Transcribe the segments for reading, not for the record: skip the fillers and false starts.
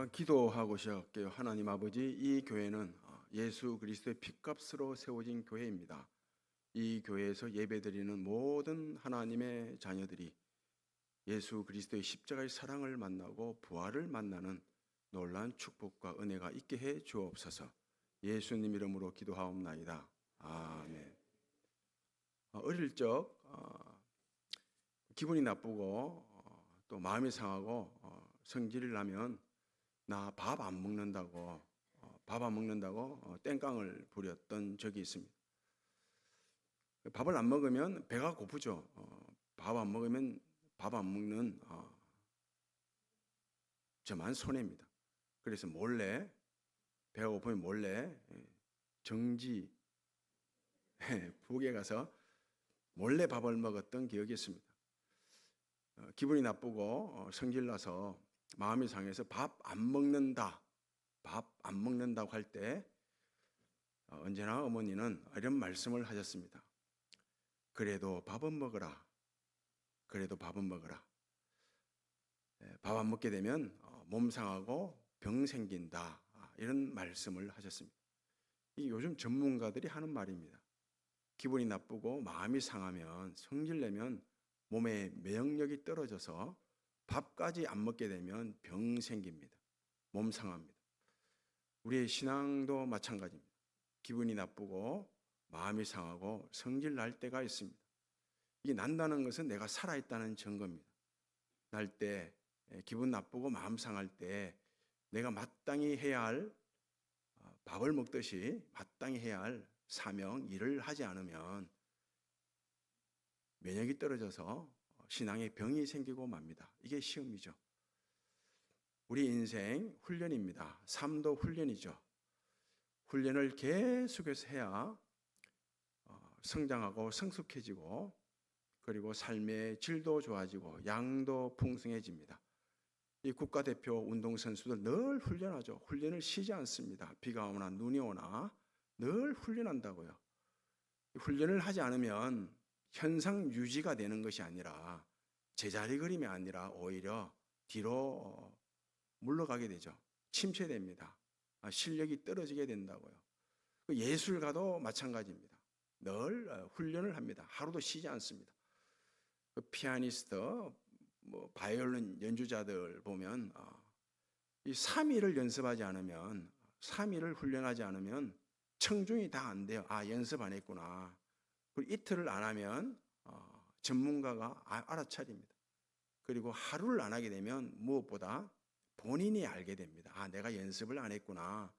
잠깐 기도하고 시작할게요. 하나님 아버지, 이 교회는 예수 그리스도의 핏값으로 세워진 교회입니다. 이 교회에서 예배드리는 모든 하나님의 자녀들이 예수 그리스도의 십자가의 사랑을 만나고 부활을 만나는 놀라운 축복과 은혜가 있게 해 주옵소서. 예수님 이름으로 기도하옵나이다. 아멘. 어릴 적 기분이 나쁘고 또 마음이 상하고 성질이 나면 나 밥 안 먹는다고 땡깡을 부렸던 적이 있습니다. 밥을 안 먹으면 배가 고프죠. 밥 안 먹으면 밥 안 먹는 저만 손해입니다. 그래서 몰래 배가 고프면 몰래 정지 북에 가서 몰래 밥을 먹었던 기억이 있습니다. 기분이 나쁘고 성질나서 마음이 상해서 밥 안 먹는다고 할 때 언제나 어머니는 이런 말씀을 하셨습니다. 그래도 밥은 먹어라. 밥 안 먹게 되면 몸 상하고 병 생긴다. 이런 말씀을 하셨습니다. 이 요즘 전문가들이 하는 말입니다. 기분이 나쁘고 마음이 상하면 성질내면 몸의免疫力이 떨어져서 밥까지 안 먹게 되면 병 생깁니다. 몸 상합니다. 우리의 신앙도 마찬가지입니다. 기분이 나쁘고 마음이 상하고 성질 날 때가 있습니다. 이게 난다는 것은 내가 살아있다는 증거입니다. 날 때 기분 나쁘고 마음 상할 때 내가 마땅히 해야 할 밥을 먹듯이 마땅히 해야 할 사명, 일을 하지 않으면 면역이 떨어져서 신앙에 병이 생기고 맙니다. 이게 시험이죠. 우리 인생 훈련입니다. 삶도 훈련이죠. 훈련을 계속해서 해야 성장하고 성숙해지고 그리고 삶의 질도 좋아지고 양도 풍성해집니다. 이 국가대표 운동선수들 늘 훈련하죠. 훈련을 쉬지 않습니다. 비가 오나 눈이 오나 늘 훈련한다고요. 훈련을 하지 않으면 현상 유지가 되는 것이 아니라 제자리 걸음이 아니라 오히려 뒤로 물러가게 되죠. 침체됩니다. 실력이 떨어지게 된다고요. 예술가도 마찬가지입니다. 늘 훈련을 합니다. 하루도 쉬지 않습니다. 피아니스트, 바이올린 연주자들 보면 이 3일을 연습하지 않으면 3일을 훈련하지 않으면 청중이 다 안 돼요. 연습 안 했구나. 그리고 이틀을 안 하면 전문가가 알아차립니다. 그리고 하루를 안 하게 되면 무엇보다 본인이 알게 됩니다. 내가 연습을 안 했구나.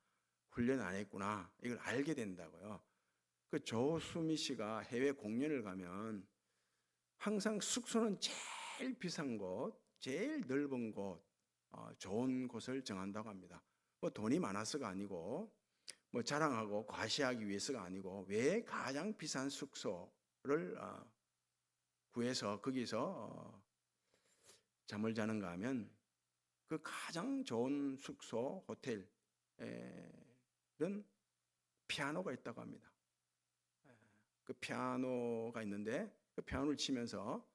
훈련 안 했구나. 이걸 알게 된다고요. 그 조수미 씨가 해외 공연을 가면 항상 숙소는 제일 비싼 곳, 제일 넓은 곳, 좋은 곳을 정한다고 합니다. 돈이 많아서가 아니고 자랑하고 과시하기 위해서가 아니고 왜 가장 비싼 숙소를 구해서 거기서 잠을 자는가 하면 그 가장 좋은 숙소, 호텔은 피아노가 있다고 합니다. 그 피아노가 있는데 그 피아노를 치면서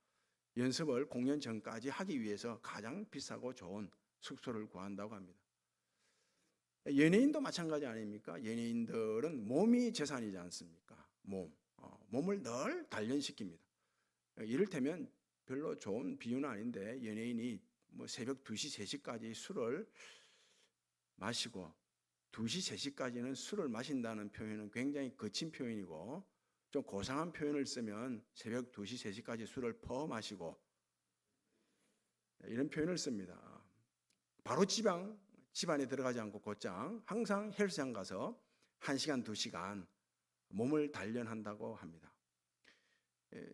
연습을 공연 전까지 하기 위해서 가장 비싸고 좋은 숙소를 구한다고 합니다. 연예인도 마찬가지 아닙니까? 연예인들은 몸이 재산이지 않습니까? 몸을 늘 단련시킵니다. 이를테면 별로 좋은 비유는 아닌데 연예인이 새벽 2시, 3시까지 술을 마시고 2시, 3시까지는 술을 마신다는 표현은 굉장히 거친 표현이고 좀 고상한 표현을 쓰면 새벽 2시, 3시까지 술을 퍼 마시고 이런 표현을 씁니다. 바로 집안에 들어가지 않고 곧장 항상 헬스장 가서 1시간, 2시간 몸을 단련한다고 합니다.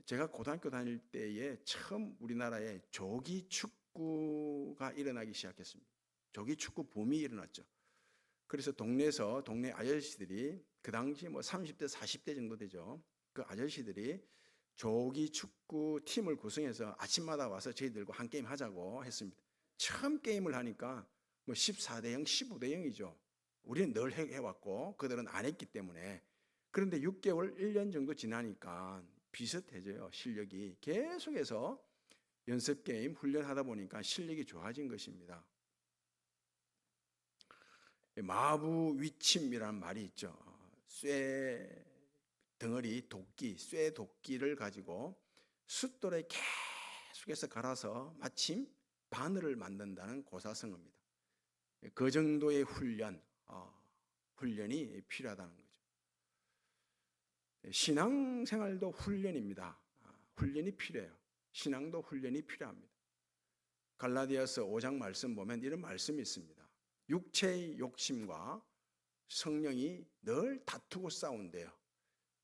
제가 고등학교 다닐 때에 처음 우리나라에 조기 축구가 일어나기 시작했습니다. 조기 축구 붐이 일어났죠. 그래서 동네 아저씨들이 그 당시 30대, 40대 정도 되죠. 그 아저씨들이 조기 축구 팀을 구성해서 아침마다 와서 저희들과 한 게임 하자고 했습니다. 처음 게임을 하니까 14대 0, 15대 0이죠. 우리는 늘 해왔고 그들은 안 했기 때문에. 그런데 6개월, 1년 정도 지나니까 비슷해져요. 실력이 계속해서 연습 게임 훈련하다 보니까 실력이 좋아진 것입니다. 마부위침이라는 말이 있죠. 쇠 덩어리 도끼, 쇠 도끼를 가지고 숫돌에 계속해서 갈아서 마침 바늘을 만든다는 고사성어입니다. 그 정도의 훈련이 필요하다는 거죠. 신앙생활도 훈련입니다. 훈련이 필요해요. 신앙도 훈련이 필요합니다. 갈라디아서 5장 말씀 보면 이런 말씀이 있습니다. 육체의 욕심과 성령이 늘 다투고 싸운대요.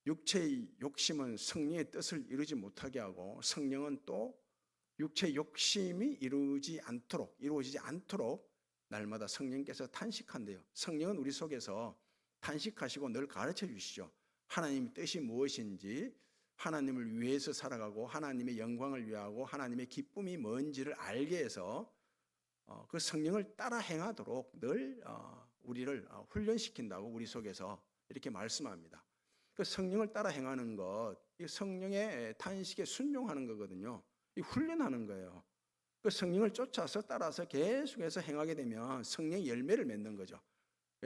육체의 욕심은 성령의 뜻을 이루지 못하게 하고, 성령은 또 육체의 욕심이 이루어지지 않도록 날마다 성령께서 탄식한대요. 성령은 우리 속에서 탄식하시고 늘 가르쳐 주시죠. 하나님의 뜻이 무엇인지, 하나님을 위해서 살아가고 하나님의 영광을 위하고 하나님의 기쁨이 뭔지를 알게 해서 그 성령을 따라 행하도록 늘 우리를 훈련시킨다고 우리 속에서 이렇게 말씀합니다. 그 성령을 따라 행하는 것, 이 성령의 탄식에 순종하는 거거든요. 이 훈련하는 거예요. 그 성령을 쫓아서 따라서 계속해서 행하게 되면 성령의 열매를 맺는 거죠.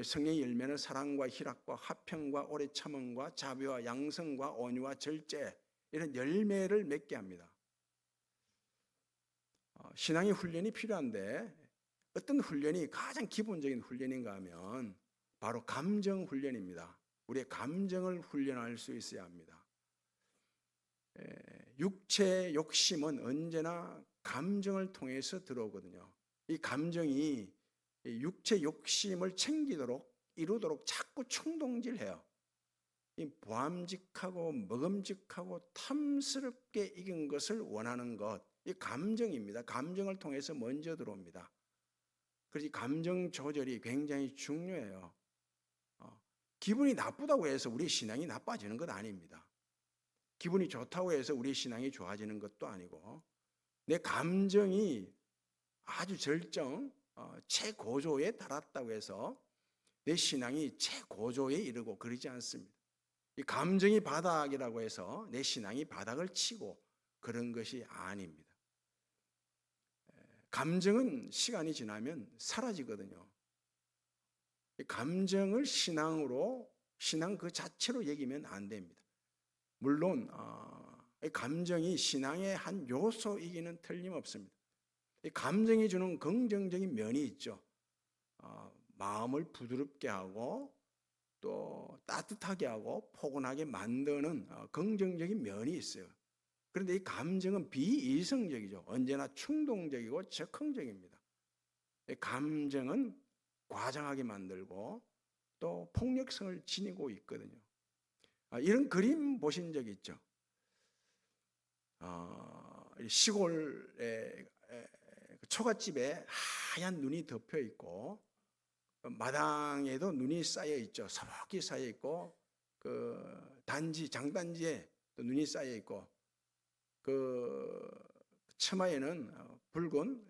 성령의 열매는 사랑과 희락과 화평과 오래 참음과 자비와 양성과 온유와 절제, 이런 열매를 맺게 합니다. 신앙의 훈련이 필요한데 어떤 훈련이 가장 기본적인 훈련인가 하면 바로 감정 훈련입니다. 우리의 감정을 훈련할 수 있어야 합니다. 육체 욕심은 언제나 감정을 통해서 들어오거든요. 이 감정이 육체 욕심을 챙기도록 이루도록 자꾸 충동질해요. 이 보암직하고 먹음직하고 탐스럽게 익은 것을 원하는 것, 이 감정입니다. 감정을 통해서 먼저 들어옵니다. 그래서 이 감정 조절이 굉장히 중요해요. 기분이 나쁘다고 해서 우리 신앙이 나빠지는 것 아닙니다. 기분이 좋다고 해서 우리 신앙이 좋아지는 것도 아니고, 내 감정이 아주 최고조에 달았다고 해서 내 신앙이 최고조에 이르고 그러지 않습니다. 이 감정이 바닥이라고 해서 내 신앙이 바닥을 치고 그런 것이 아닙니다. 감정은 시간이 지나면 사라지거든요. 감정을 신앙 그 자체로 여기면 안 됩니다. 물론 감정이 신앙의 한 요소이기는 틀림없습니다. 감정이 주는 긍정적인 면이 있죠. 마음을 부드럽게 하고 또 따뜻하게 하고 포근하게 만드는 긍정적인 면이 있어요. 그런데 이 감정은 비이성적이죠. 언제나 충동적이고 적흥적입니다. 감정은 과장하게 만들고 또 폭력성을 지니고 있거든요. 이런 그림 보신 적 있죠? 시골의 초가집에 하얀 눈이 덮여 있고 마당에도 눈이 쌓여 있죠. 서먹히 쌓여 있고 그 장단지에 또 눈이 쌓여 있고 그 처마에는 붉은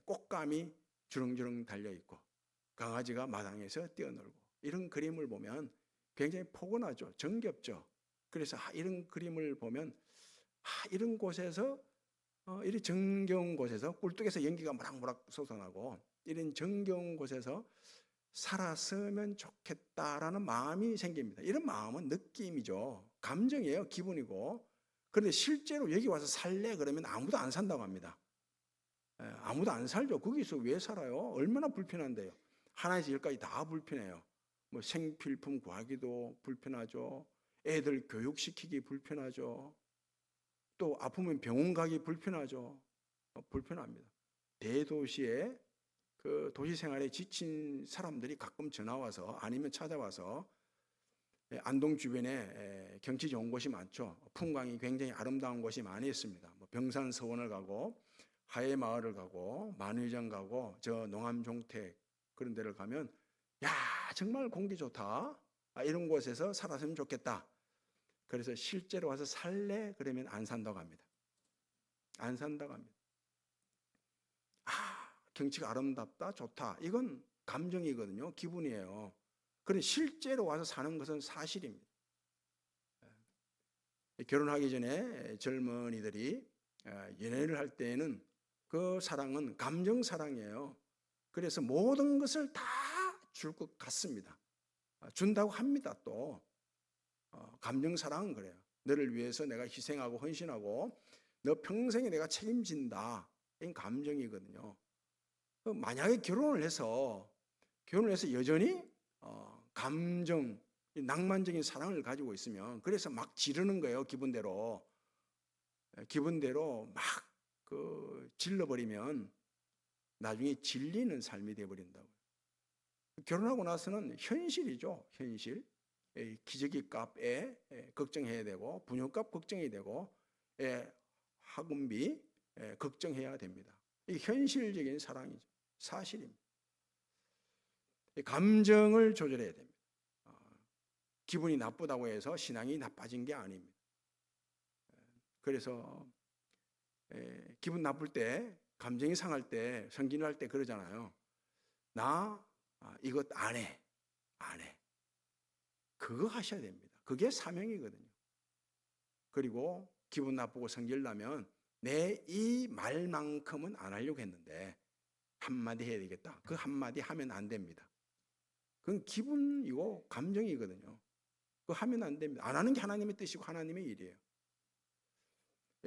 꽃감이 주렁주렁 달려 있고 강아지가 마당에서 뛰어놀고, 이런 그림을 보면 굉장히 포근하죠. 정겹죠. 그래서 이런 그림을 보면 이런 곳에서 이런 정겨운 곳에서 꿀뚝에서 연기가 모락모락 솟아나고 이런 정겨운 곳에서 살았으면 좋겠다라는 마음이 생깁니다. 이런 마음은 느낌이죠. 감정이에요. 기분이고. 그런데 실제로 여기 와서 살래 그러면 아무도 안 산다고 합니다. 아무도 안 살죠. 거기서 왜 살아요? 얼마나 불편한데요. 하나에서 열까지 다 불편해요. 뭐 생필품 구하기도 불편하죠. 애들 교육시키기 불편하죠. 또 아프면 병원 가기 불편하죠. 불편합니다. 대도시에 그 도시 생활에 지친 사람들이 가끔 전화 와서 아니면 찾아와서 안동 주변에 경치 좋은 곳이 많죠. 풍광이 굉장히 아름다운 곳이 많이 있습니다. 뭐 병산 서원을 가고 하회마을을 가고 만회정 가고 저 농암종택 그런 데를 가면 야 정말 공기 좋다. 이런 곳에서 살았으면 좋겠다. 그래서 실제로 와서 살래 그러면 안 산다고 합니다. 안 산다고 합니다. 경치가 아름답다, 좋다. 이건 감정이거든요. 기분이에요. 그런데 실제로 와서 사는 것은 사실입니다. 결혼하기 전에 젊은이들이 연애를 할 때에는 그 사랑은 감정 사랑이에요. 그래서 모든 것을 다 줄 것 같습니다. 준다고 합니다. 또 감정 사랑은 그래요. 너를 위해서 내가 희생하고 헌신하고 너 평생에 내가 책임진다. 이건 감정이거든요. 만약에 결혼을 해서 여전히 감정, 낭만적인 사랑을 가지고 있으면 그래서 막 지르는 거예요. 기분대로 막 질러버리면 나중에 질리는 삶이 되어버린다고요. 결혼하고 나서는 현실이죠. 현실. 기저귀 값에 걱정해야 되고 분유값 걱정해야 되고 학원비 걱정해야 됩니다. 이 현실적인 사랑이죠. 사실입니다. 감정을 조절해야 됩니다. 기분이 나쁘다고 해서 신앙이 나빠진 게 아닙니다. 그래서 기분 나쁠 때, 감정이 상할 때, 성질을 할 때 그러잖아요. 나 이것 안 해. 그거 하셔야 됩니다. 그게 사명이거든요. 그리고 기분 나쁘고 성질 나면 내 이 말만큼은 안 하려고 했는데 한마디 해야 되겠다. 그 한마디 하면 안 됩니다. 그건 기분이고 감정이거든요. 그거 하면 안 됩니다. 안 하는 게 하나님의 뜻이고 하나님의 일이에요.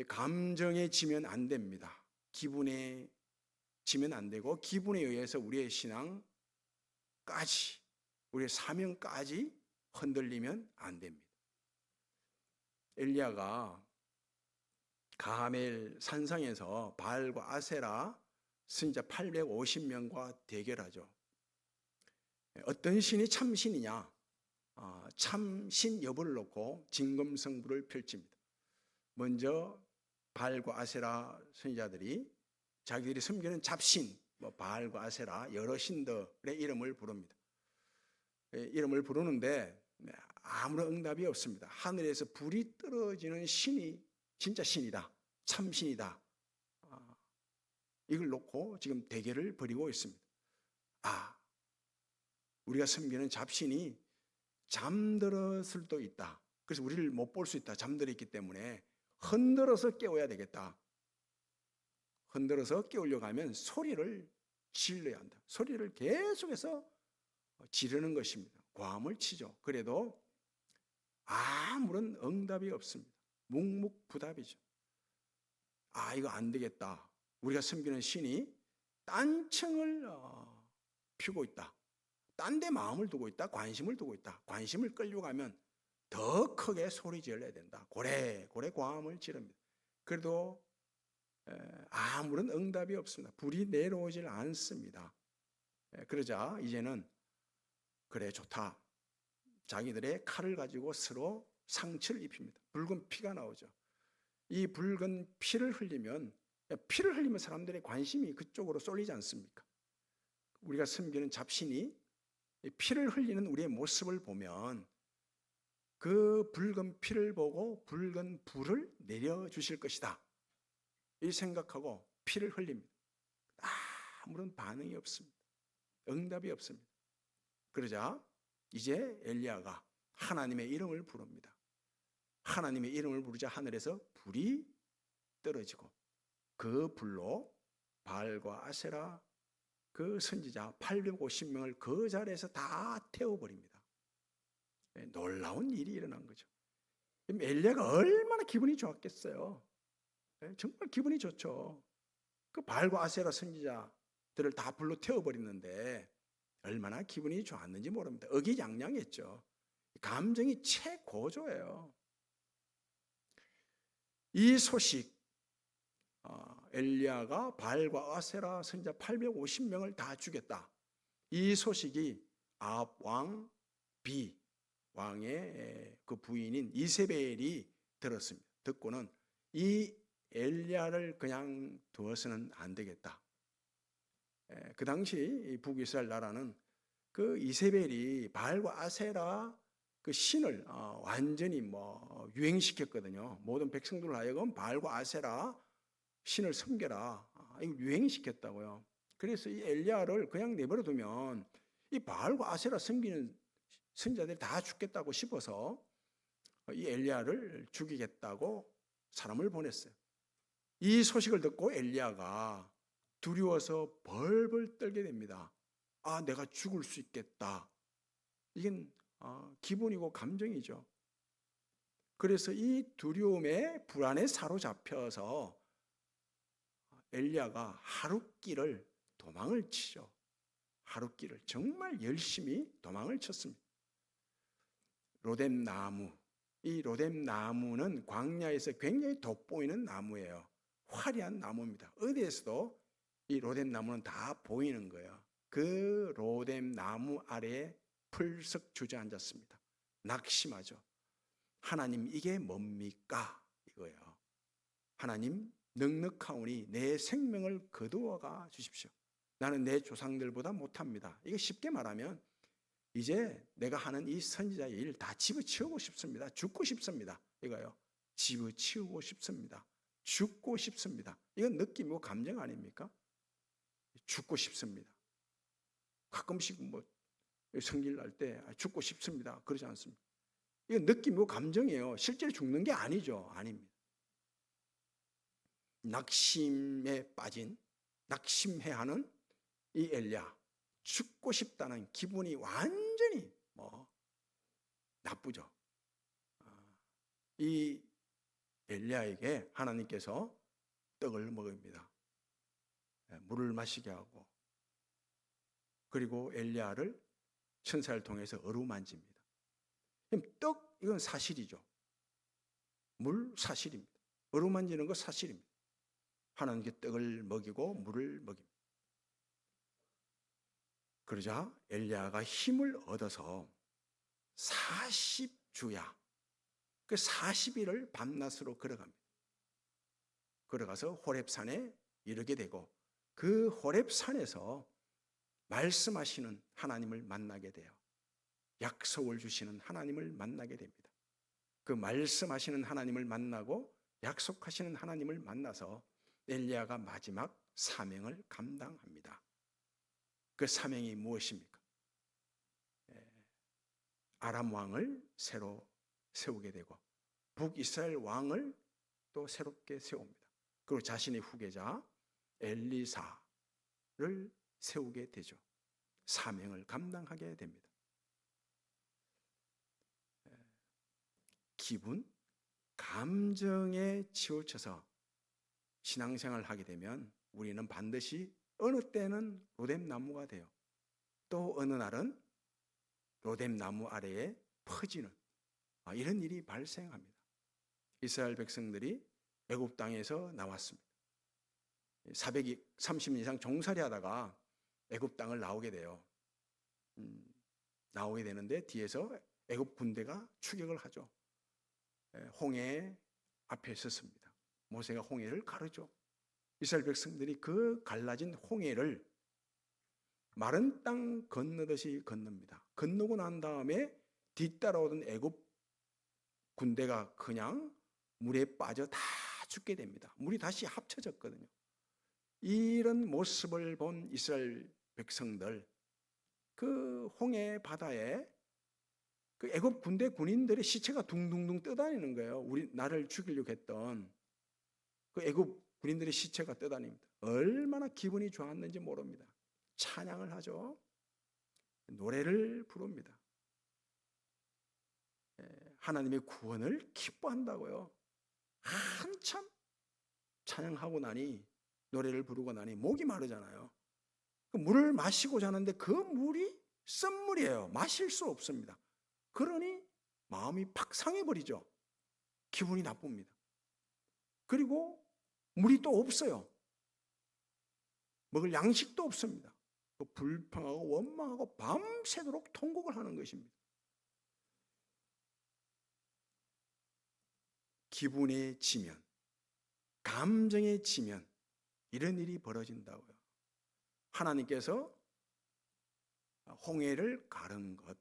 감정에 지면 안 됩니다. 기분에 지면 안 되고 기분에 의해서 우리의 신앙까지, 우리의 사명까지 흔들리면 안 됩니다. 엘리야가 가멜 산상에서 바알과 아세라 선지자 850명과 대결하죠. 어떤 신이 참신이냐? 참신 여부를 놓고 진검승부를 펼칩니다. 먼저 바알과 아세라 선지자들이 자기들이 섬기는 잡신, 바알과 아세라 여러 신들의 이름을 부릅니다. 이름을 부르는데 아무런 응답이 없습니다. 하늘에서 불이 떨어지는 신이 진짜 신이다, 참신이다. 이걸 놓고 지금 대결을 벌이고 있습니다. 우리가 섬기는 잡신이 잠들었을 수도 있다. 그래서 우리를 못 볼 수 있다. 잠들어 있기 때문에 흔들어서 깨워야 되겠다. 흔들어서 깨우려고 하면 소리를 질러야 한다. 소리를 계속해서 지르는 것입니다. 고함을 치죠. 그래도 아무런 응답이 없습니다. 묵묵부답이죠. 이거 안 되겠다. 우리가 섬기는 신이 딴청을 피우고 있다. 딴 데 마음을 두고 있다. 관심을 두고 있다. 관심을 끌려고 하면 더 크게 소리 질러야 된다. 고래고래 고함을 지릅니다. 그래도 아무런 응답이 없습니다. 불이 내려오질 않습니다. 그러자 이제는 그래 좋다. 자기들의 칼을 가지고 서로 상처를 입힙니다. 붉은 피가 나오죠. 이 붉은 피를 흘리면 사람들의 관심이 그쪽으로 쏠리지 않습니까? 우리가 섬기는 잡신이 피를 흘리는 우리의 모습을 보면 그 붉은 피를 보고 붉은 불을 내려주실 것이다. 이 생각하고 피를 흘립니다. 아무런 반응이 없습니다. 응답이 없습니다. 그러자 이제 엘리야가 하나님의 이름을 부릅니다. 하나님의 이름을 부르자 하늘에서 불이 떨어지고 그 불로 바알과 아세라 그 선지자 850명을 그 자리에서 다 태워버립니다. 놀라운 일이 일어난 거죠. 엘리야가 얼마나 기분이 좋았겠어요. 정말 기분이 좋죠. 그 바알과 아세라 선지자들을 다 불로 태워버리는데 얼마나 기분이 좋았는지 모릅니다. 의기양양했죠. 감정이 최고조예요. 이 소식, 엘리야가 바알과 아세라 선지자 850명을 다 죽였다. 이 소식이 아합 왕 비 왕의 그 부인인 이세벨이 들었습니다. 듣고는 이 엘리야를 그냥 두어서는 안 되겠다. 그 당시 북이스라엘 나라는 그 이세벨이 바알과 아세라 그 신을 완전히 유행시켰거든요. 모든 백성들을 하여금 바알과 아세라 신을 섬겨라. 이걸 유행시켰다고요. 그래서 이 엘리야를 그냥 내버려 두면 이 바알과 아세라 섬기는 선지자들이 다 죽겠다고 싶어서 이 엘리야를 죽이겠다고 사람을 보냈어요. 이 소식을 듣고 엘리야가 두려워서 벌벌 떨게 됩니다. 아, 내가 죽을 수 있겠다. 이건 기분이고 감정이죠. 그래서 이 두려움에 불안에 사로잡혀서 엘리야가 하룻길을 도망을 치죠. 하룻길을 정말 열심히 도망을 쳤습니다. 로뎀 나무, 이 로뎀 나무는 광야에서 굉장히 돋보이는 나무예요. 화려한 나무입니다. 어디에서도 이 로뎀 나무는 다 보이는 거예요. 그 로뎀 나무 아래에 풀썩 주저앉았습니다. 낙심하죠. 하나님, 이게 뭡니까? 이거예요. 하나님, 넉넉하오니 내 생명을 거두어가 주십시오. 나는 내 조상들보다 못합니다. 이거 쉽게 말하면 이제 내가 하는 이 선지자의 일 다 집어치우고 싶습니다. 죽고 싶습니다. 이거요. 집어치우고 싶습니다. 죽고 싶습니다. 이건 느낌이고 감정 아닙니까? 죽고 싶습니다. 가끔씩 뭐 성질 날 때 죽고 싶습니다. 그러지 않습니다. 이건 느낌이고 감정이에요. 실제로 죽는 게 아니죠. 아닙니다. 낙심에 빠진, 낙심해하는 이 엘리야, 죽고 싶다는 기분이 완전히 나쁘죠. 이 엘리야에게 하나님께서 떡을 먹입니다. 물을 마시게 하고, 그리고 엘리야를 천사를 통해서 어루만집니다. 떡, 이건 사실이죠. 물, 사실입니다. 어루만지는 거 사실입니다. 하나님께 떡을 먹이고 물을 먹입니다. 그러자 엘리야가 힘을 얻어서 40주야, 그 40일을 밤낮으로 걸어갑니다. 걸어가서 호렙산에 이르게 되고, 그 호렙산에서 말씀하시는 하나님을 만나게 돼요. 약속을 주시는 하나님을 만나게 됩니다. 그 말씀하시는 하나님을 만나고 약속하시는 하나님을 만나서 엘리야가 마지막 사명을 감당합니다. 그 사명이 무엇입니까? 아람 왕을 새로 세우게 되고 북이스라엘 왕을 또 새롭게 세웁니다. 그리고 자신의 후계자 엘리사를 세우게 되죠. 사명을 감당하게 됩니다. 기분, 감정에 치우쳐서 신앙생활을 하게 되면 우리는 반드시 어느 때는 로뎀 나무가 돼요. 또 어느 날은 로뎀 나무 아래에 퍼지는 이런 일이 발생합니다. 이스라엘 백성들이 애굽 땅에서 나왔습니다. 430년 이상 종살이 하다가 애굽 땅을 나오게 돼요. 나오게 되는데 뒤에서 애굽 군대가 추격을 하죠. 홍해 앞에 섰습니다. 모세가 홍해를 가르죠. 이스라엘 백성들이 그 갈라진 홍해를 마른 땅 건너듯이 건넙니다. 건너고 난 다음에 뒤따라오던 애굽 군대가 그냥 물에 빠져 다 죽게 됩니다. 물이 다시 합쳐졌거든요. 이런 모습을 본 이스라엘 백성들, 그 홍해 바다에 그 애굽 군대 군인들의 시체가 둥둥둥 떠다니는 거예요. 우리 나를 죽이려고 했던 그 애굽 군인들의 시체가 떠다닙니다. 얼마나 기분이 좋았는지 모릅니다. 찬양을 하죠. 노래를 부릅니다. 하나님의 구원을 기뻐한다고요. 한참 찬양하고 나니, 노래를 부르고 나니 목이 마르잖아요. 물을 마시고자 하는데 그 물이 쓴물이에요. 마실 수 없습니다. 그러니 마음이 팍 상해버리죠. 기분이 나쁩니다. 그리고 물이 또 없어요. 먹을 양식도 없습니다. 불평하고 원망하고 밤새도록 통곡을 하는 것입니다. 기분에 지면, 감정에 지면 이런 일이 벌어진다고요. 하나님께서 홍해를 가른 것,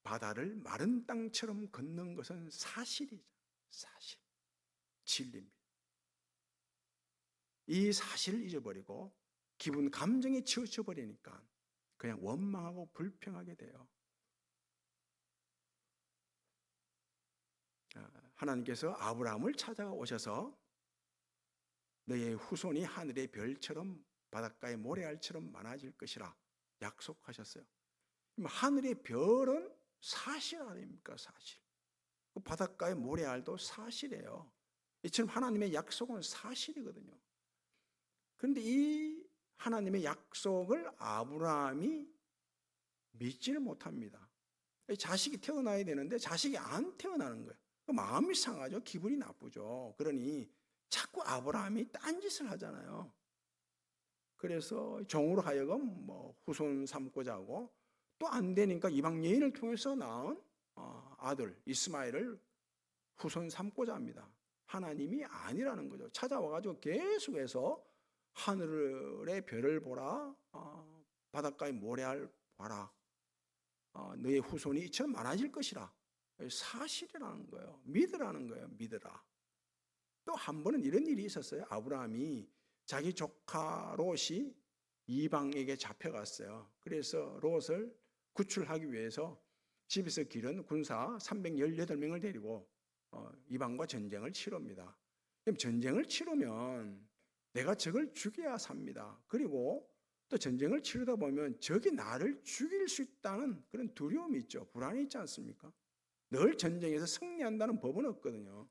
바다를 마른 땅처럼 걷는 것은 사실이죠. 사실. 진리입니다. 이 사실을 잊어버리고 기분, 감정에 치우쳐 버리니까 그냥 원망하고 불평하게 돼요. 하나님께서 아브라함을 찾아오셔서 너의 후손이 하늘의 별처럼 바닷가의 모래알처럼 많아질 것이라 약속하셨어요. 하늘의 별은 사실 아닙니까? 사실. 그 바닷가의 모래알도 사실이에요. 이처럼 하나님의 약속은 사실이거든요. 그런데 이 하나님의 약속을 아브라함이 믿지를 못합니다. 자식이 태어나야 되는데 자식이 안 태어나는 거예요. 마음이 상하죠. 기분이 나쁘죠. 그러니 자꾸 아브라함이 딴짓을 하잖아요. 그래서 종으로 하여금 후손 삼고자 하고 또 안 되니까 이방 여인을 통해서 낳은 아들 이스마엘을 후손 삼고자 합니다. 하나님이 아니라는 거죠. 찾아와가지고 계속해서 하늘의 별을 보라, 바닷가의 모래알 봐라. 너의 후손이 이처럼 많아질 것이라. 사실이라는 거예요. 믿으라는 거예요. 믿으라. 또 한 번은 이런 일이 있었어요. 아브라함이 자기 조카 롯이 이방에게 잡혀갔어요. 그래서 롯을 구출하기 위해서 집에서 기른 군사 318명을 데리고 이방과 전쟁을 치릅니다. 그럼 전쟁을 치르면 내가 적을 죽여야 삽니다. 그리고 또 전쟁을 치르다 보면 적이 나를 죽일 수 있다는 그런 두려움이 있죠. 불안이 있지 않습니까? 늘 전쟁에서 승리한다는 법은 없거든요.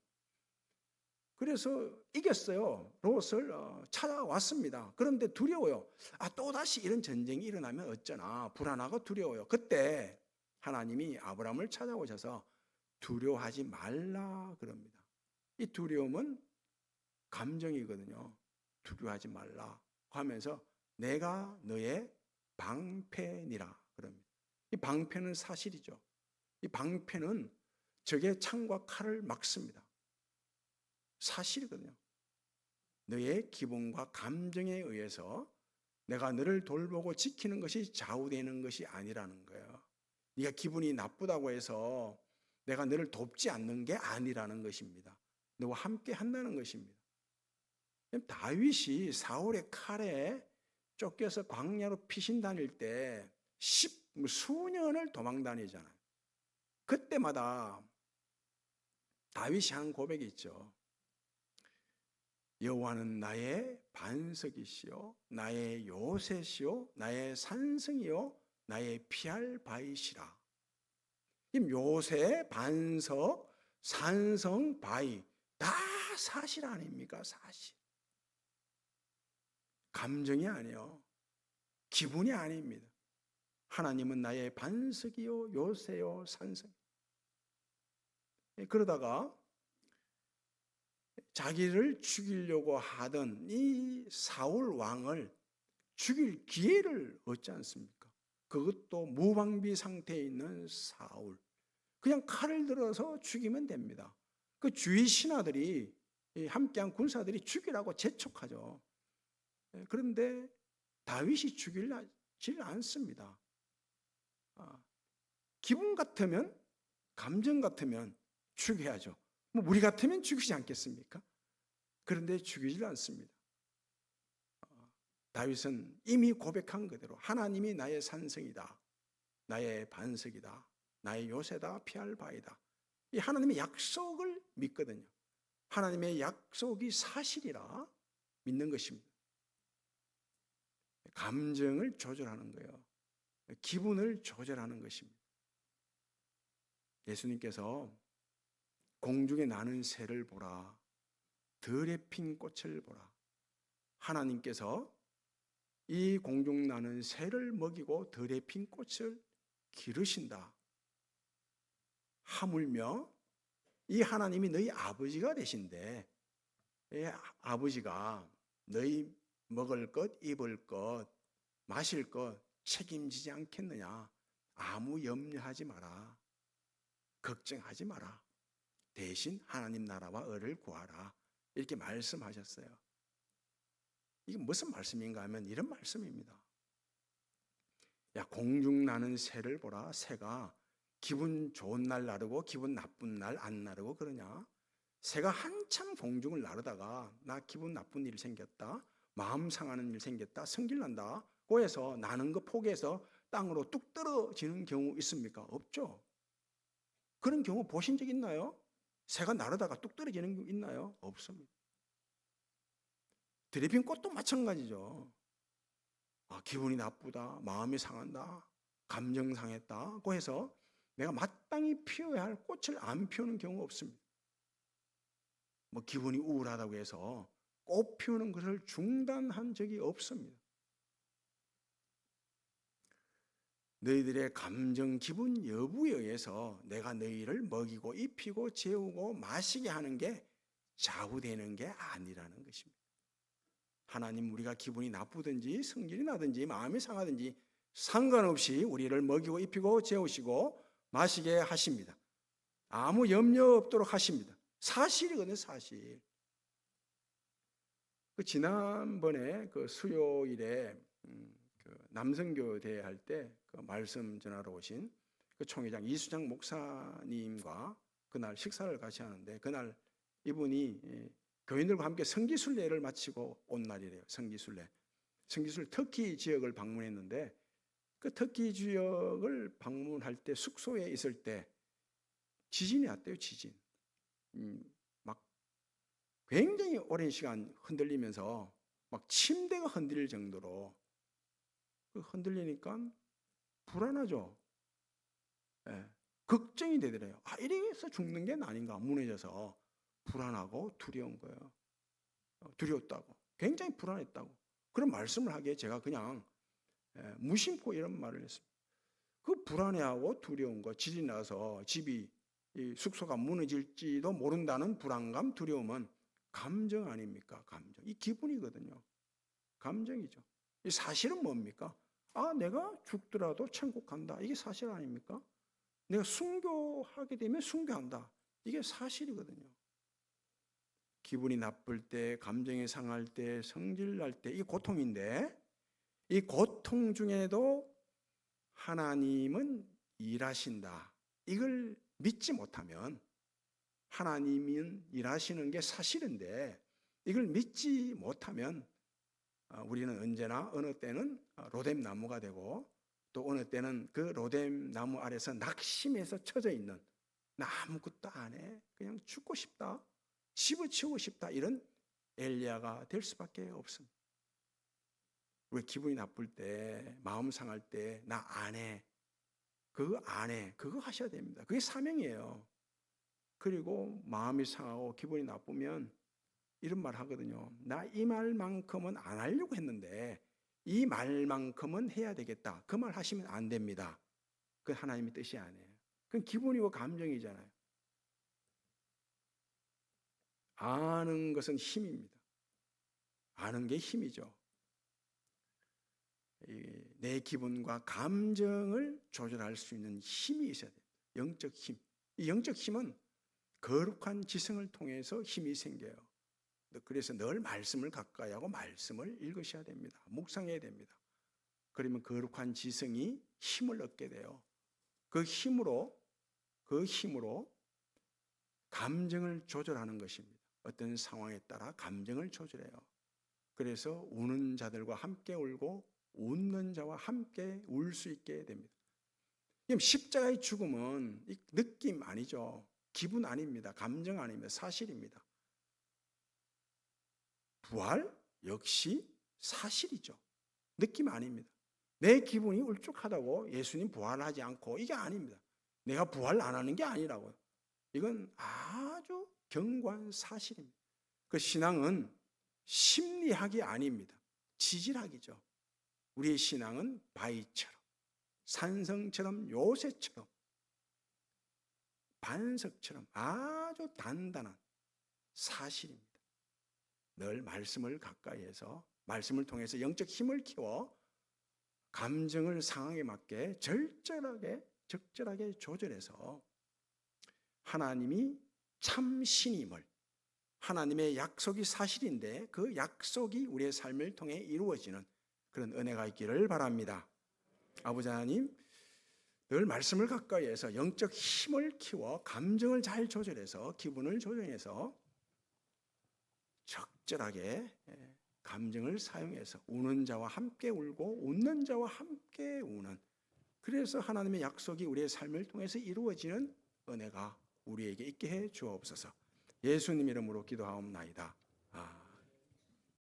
그래서 이겼어요. 롯을 찾아왔습니다. 그런데 두려워요. 또다시 이런 전쟁이 일어나면 어쩌나 불안하고 두려워요. 그때 하나님이 아브라함을 찾아오셔서 두려워하지 말라 그럽니다. 이 두려움은 감정이거든요. 두려워하지 말라 하면서 내가 너의 방패니라 그럽니다. 이 방패는 사실이죠. 이 방패는 적의 창과 칼을 막습니다. 사실이거든요. 너의 기분과 감정에 의해서 내가 너를 돌보고 지키는 것이 좌우되는 것이 아니라는 거예요. 네가 기분이 나쁘다고 해서 내가 너를 돕지 않는 게 아니라는 것입니다. 너와 함께 한다는 것입니다. 다윗이 사울의 칼에 쫓겨서 광야로 피신 다닐 때 수년을 도망 다니잖아요. 그때마다 다윗이 한 고백이 있죠. 여호와는 나의 반석이시요 나의 요새시요 나의 산성이요 나의 피할 바위시라. 요새, 반석, 산성, 바위 다 사실 아닙니까? 사실. 감정이 아니에요. 기분이 아닙니다. 하나님은 나의 반석이요 요새요 산성. 그러다가 자기를 죽이려고 하던 이 사울 왕을 죽일 기회를 얻지 않습니까? 그것도 무방비 상태에 있는 사울. 그냥 칼을 들어서 죽이면 됩니다. 그 주위 신하들이 함께한 군사들이 죽이라고 재촉하죠. 그런데 다윗이 죽이지 않습니다. 기분 같으면 감정 같으면 죽여야죠. 우리 같으면 죽이지 않겠습니까? 그런데 죽이지 않습니다. 다윗은 이미 고백한 그대로 하나님이 나의 산성이다. 나의 반석이다. 나의 요새다. 피할 바이다. 이 하나님의 약속을 믿거든요. 하나님의 약속이 사실이라 믿는 것입니다. 감정을 조절하는 거예요. 기분을 조절하는 것입니다. 예수님께서 공중에 나는 새를 보라. 들에 핀 꽃을 보라. 하나님께서 이 공중 나는 새를 먹이고 들에 핀 꽃을 기르신다. 하물며 이 하나님이 너희 아버지가 되신데 아버지가 너희 먹을 것, 입을 것, 마실 것 책임지지 않겠느냐. 아무 염려하지 마라. 걱정하지 마라. 대신 하나님 나라와 의를 구하라. 이렇게 말씀하셨어요. 이게 무슨 말씀인가 하면 이런 말씀입니다. 야, 공중 나는 새를 보라. 새가 기분 좋은 날 나르고 기분 나쁜 날 안 나르고 그러냐? 새가 한참 공중을 나르다가 나 기분 나쁜 일 생겼다. 마음 상하는 일 생겼다. 성질난다. 고해서 나는 거 포기해서 땅으로 뚝 떨어지는 경우 있습니까? 없죠. 그런 경우 보신 적 있나요? 새가 나르다가 뚝 떨어지는 게 있나요? 없습니다. 들이핀 꽃도 마찬가지죠. 기분이 나쁘다, 마음이 상한다, 감정 상했다고 해서 내가 마땅히 피워야 할 꽃을 안 피우는 경우가 없습니다. 기분이 우울하다고 해서 꽃 피우는 것을 중단한 적이 없습니다. 너희들의 감정, 기분 여부에 의해서 내가 너희를 먹이고 입히고 재우고 마시게 하는 게 좌우되는 게 아니라는 것입니다. 하나님, 우리가 기분이 나쁘든지 성질이 나든지 마음이 상하든지 상관없이 우리를 먹이고 입히고 재우시고 마시게 하십니다. 아무 염려 없도록 하십니다. 사실이거든요, 사실. 지난번에 수요일에 남성교대 할 때 말씀 전하러 오신 총회장 이수장 목사님과 그날 식사를 같이 하는데, 그날 이분이 교인들과 함께 성기순례를 마치고 온 날이래요. 성기순례 터키 지역을 방문했는데, 그 터키 지역을 방문할 때 숙소에 있을 때 지진이 왔대요. 지진. 막 굉장히 오랜 시간 흔들리면서 막 침대가 흔들릴 정도로 흔들리니까 불안하죠. 걱정이 되더래요. 이래서 죽는 게 아닌가, 무너져서. 불안하고 두려운 거예요. 두려웠다고, 굉장히 불안했다고. 그런 말씀을 하기에 제가 그냥 무심코 이런 말을 했습니다. 그 불안해하고 두려운 거, 지진이 나서 집이, 숙소가 무너질지도 모른다는 불안감, 두려움은 감정 아닙니까? 감정. 이 기분이거든요. 감정이죠. 이 사실은 뭡니까? 내가 죽더라도 천국 간다. 이게 사실 아닙니까? 내가 순교하게 되면 순교한다. 이게 사실이거든요. 기분이 나쁠 때, 감정이 상할 때, 성질 날 때, 이 고통인데, 이 고통 중에도 하나님은 일하신다. 이걸 믿지 못하면, 하나님은 일하시는 게 사실인데 이걸 믿지 못하면 우리는 언제나 어느 때는 로뎀 나무가 되고, 또 어느 때는 그 로뎀 나무 아래서 낙심해서 처져 있는, 나 아무것도 안 해, 그냥 죽고 싶다, 집어치우고 싶다, 이런 엘리야가 될 수밖에 없습니다. 왜 기분이 나쁠 때, 마음 상할 때 나 안 해, 그거 안 해, 그거 하셔야 됩니다. 그게 사명이에요. 그리고 마음이 상하고 기분이 나쁘면 이런 말 하거든요. 나 이 말만큼은 안 하려고 했는데 이 말만큼은 해야 되겠다. 그 말 하시면 안 됩니다. 그건 하나님의 뜻이 아니에요. 그건 기분이고 감정이잖아요. 아는 것은 힘입니다. 아는 게 힘이죠. 내 기분과 감정을 조절할 수 있는 힘이 있어야 됩니다. 영적 힘. 이 영적 힘은 거룩한 지성을 통해서 힘이 생겨요. 그래서 늘 말씀을 가까이 하고 말씀을 읽으셔야 됩니다. 묵상해야 됩니다. 그러면 거룩한 지성이 힘을 얻게 돼요. 그 힘으로 감정을 조절하는 것입니다. 어떤 상황에 따라 감정을 조절해요. 그래서 우는 자들과 함께 울고 웃는 자와 함께 울 수 있게 됩니다. 십자가의 죽음은 느낌 아니죠. 기분 아닙니다. 감정 아닙니다. 사실입니다. 부활 역시 사실이죠. 느낌 아닙니다. 내 기분이 울적하다고 예수님 부활하지 않고, 이게 아닙니다. 내가 부활 안 하는 게 아니라고요. 이건 아주 견고한 사실입니다. 그 신앙은 심리학이 아닙니다. 지질학이죠. 우리의 신앙은 바위처럼, 산성처럼, 요새처럼, 반석처럼 아주 단단한 사실입니다. 늘 말씀을 가까이 해서 말씀을 통해서 영적 힘을 키워 감정을 상황에 맞게 적절하게 조절해서 하나님이 참 신임을, 하나님의 약속이 사실인데 그 약속이 우리의 삶을 통해 이루어지는 그런 은혜가 있기를 바랍니다. 아버지 하나님, 늘 말씀을 가까이 해서 영적 힘을 키워 감정을 잘 조절해서, 기분을 조정해서 적절하게 감정을 사용해서 우는 자와 함께 울고 웃는 자와 함께 우는, 그래서 하나님의 약속이 우리의 삶을 통해서 이루어지는 은혜가 우리에게 있게 해 주옵소서. 예수님 이름으로 기도하옵나이다.